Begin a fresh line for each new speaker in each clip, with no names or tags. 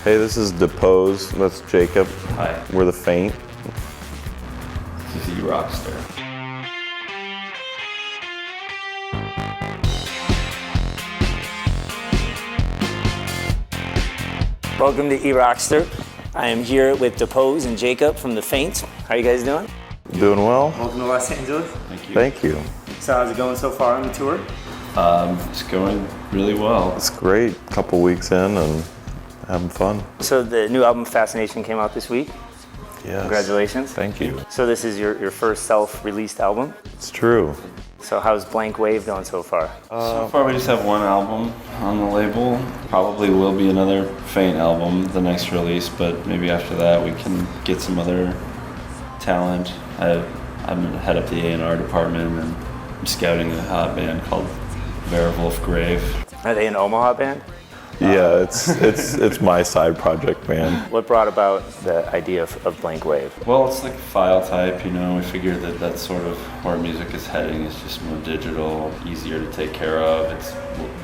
Hey, this is Depose. That's Jacob.
Hi.
We're the Faint.
This is E-Rockster.
Welcome to E-Rockster. I am here with Depose and Jacob from the Faint. How are you guys doing?
Doing well?
Welcome to Los Angeles.
Thank you.
Thank you.
So how's it going so far on the tour?
It's going really well.
It's great. Couple weeks in and having fun.
So the new album Fascination came out this week.
Yes.
Congratulations.
Thank you.
So this is your first self-released album.
It's true.
So how's Blank Wave going so far?
So far we just have one album on the label. Probably will be another Faint album, the next release, but maybe after that we can get some other talent. I'm head up the A&R department and I'm scouting a hot band called Werewolf Grave.
Are they an Omaha band?
Yeah, it's my side project, man.
What brought about the idea of Blank Wave?
Well, it's like file type, you know. We figured that that's sort of where music is heading. It's just more digital, easier to take care of. It's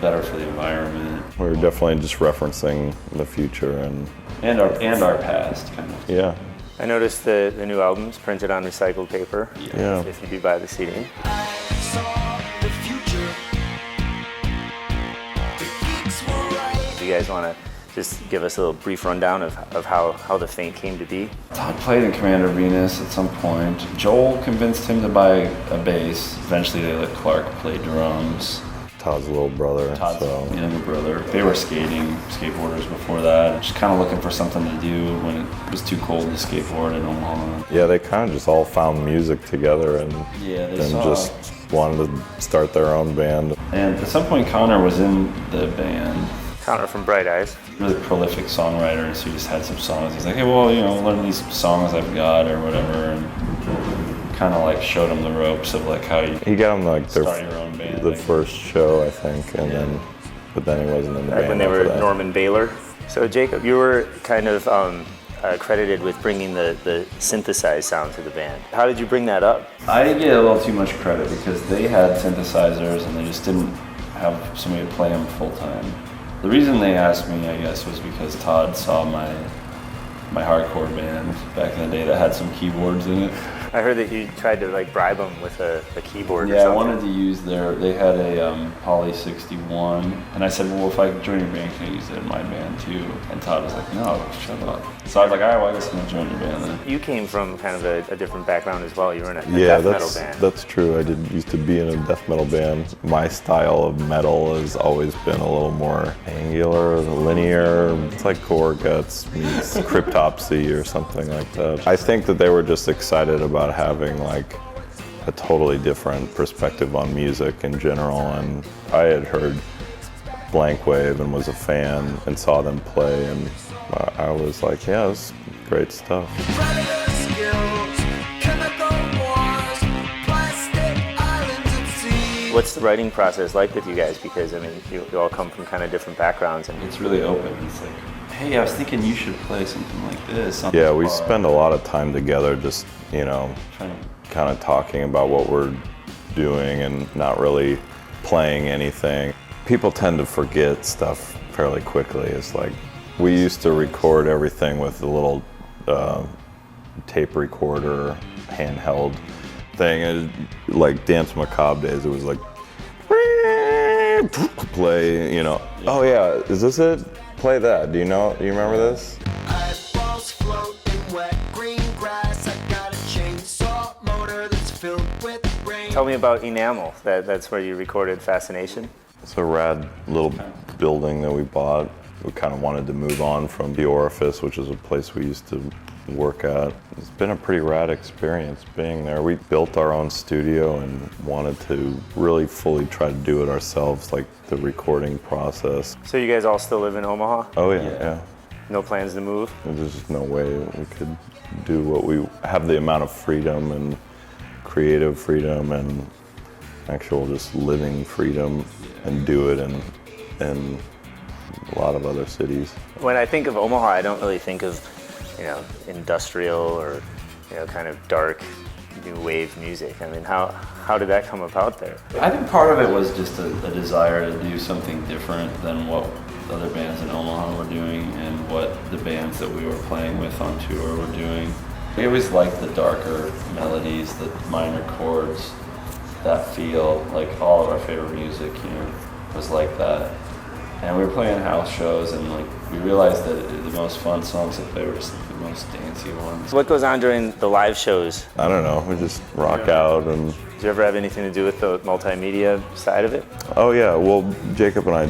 better for the environment.
We're definitely just referencing the future
And our past, kind of.
yeah.
I noticed the new album's printed on recycled paper.
Yeah.
If you do buy the CD. You guys want to just give us a little brief rundown of how the Faint came to be?
Todd played in Commander Venus at some point. Joel convinced him to buy a bass. Eventually they let Clark play drums.
Todd's little brother.
Todd's
so.
younger brother. They were skateboarders before that. Just kind of looking for something to do when it was too cold to skateboard in Omaha.
Yeah, they kind of just all found music together and just wanted to start their own band.
And at some point Connor was in the band.
Connor from Bright Eyes.
Really prolific songwriter, and so he just had some songs. He's like, hey, well, you know, learn these songs I've got or whatever, and kind of like showed him the ropes of like how you
He got them like
start your own band.
the first show, I think, and but then he wasn't in the band
When they were
after that.
Norman Baylor. So Jacob, you were kind of credited with bringing the synthesized sound to the band. How did you bring that up?
I get a little too much credit because they had synthesizers and they just didn't have somebody to play them full time. The reason they asked me, I guess, was because Todd saw my hardcore band back in the day that had some keyboards in it.
I heard that you tried to like bribe them with a keyboard or
Yeah, I
something.
wanted to use they had a Poly 61, and I said, well, if I join your band, can I use it in my band too? And Todd was like, no, shut up. So I was like, all right, well, I guess I'm gonna join your band then.
You came from kind of a different background as well. You were in a death metal band.
That's true. I used to be in a death metal band. My style of metal has always been a little more angular, linear. It's like Gore Guts meets Cryptopsy or something like that. I think that they were just excited about having like a totally different perspective on music in general, and I had heard Blank Wave and was a fan and saw them play, and I was like, yeah, this is great stuff.
What's the writing process like with you guys? Because I mean, you all come from kind of different backgrounds. And
It's really open. It's like, hey, I was thinking you should play something like this. on
Yeah,
this
we
bar.
spend a lot of time together just,
Trying to
kind of talking about what we're doing and not really playing anything. People tend to forget stuff fairly quickly. It's like we used to record everything with a little tape recorder, handheld thing. And like Dance Macabre days, it was like play, Oh yeah, is this it? Play that. Do you remember this?
Eyeballs float in wet green grass. I got a chainsaw motor that's filled with rain.
tell me about Enamel. That's where you recorded Fascination.
It's a rad little building that we bought. We kind of wanted to move on from The Orifice, which is a place we used to work at. It's been a pretty rad experience being there. We built our own studio and wanted to really fully try to do it ourselves, like the recording process.
So you guys all still live in Omaha?
Oh yeah.
No plans to move?
There's just no way we could do what we have, the amount of freedom and creative freedom and actual just living freedom, and do it in a lot of other cities.
When I think of Omaha, I don't really think of, industrial or, kind of dark new wave music. I mean, how did that come about there?
I think part of it was just a desire to do something different than what other bands in Omaha were doing and what the bands that we were playing with on tour were doing. We always liked the darker melodies, the minor chords, that feel. Like all of our favorite music, was like that. And we were playing house shows, and like we realized that the most fun songs to play were just the most dancey ones.
What goes on during the live shows?
I don't know. We just rock out and.
Do you ever have anything to do with the multimedia side of it?
Oh yeah. Well, Jacob and I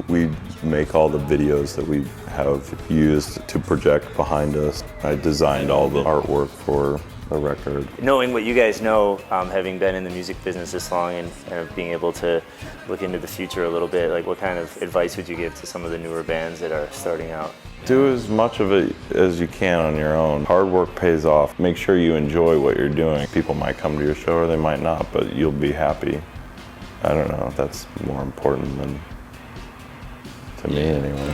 we make all the videos that we have used to project behind us. I designed all the artwork for the record.
Knowing what you guys know, having been in the music business this long and kind of being able to look into the future a little bit, like what kind of advice would you give to some of the newer bands that are starting out?
Do as much of it as you can on your own. Hard work pays off. Make sure you enjoy what you're doing. People might come to your show or they might not, but you'll be happy. I don't know, that's more important than to me anyway.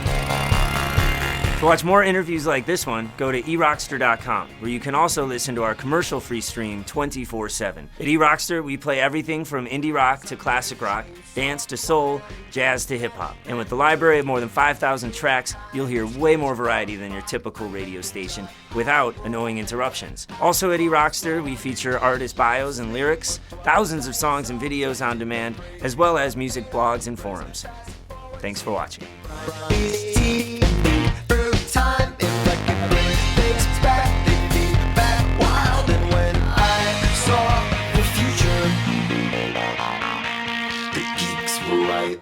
To watch more interviews like this one, go to erockster.com, where you can also listen to our commercial-free stream 24/7. At eRockster, we play everything from indie rock to classic rock, dance to soul, jazz to hip-hop. And with the library of more than 5,000 tracks, you'll hear way more variety than your typical radio station without annoying interruptions. Also at eRockster, we feature artist bios and lyrics, thousands of songs and videos on demand, as well as music blogs and forums. Thanks for watching.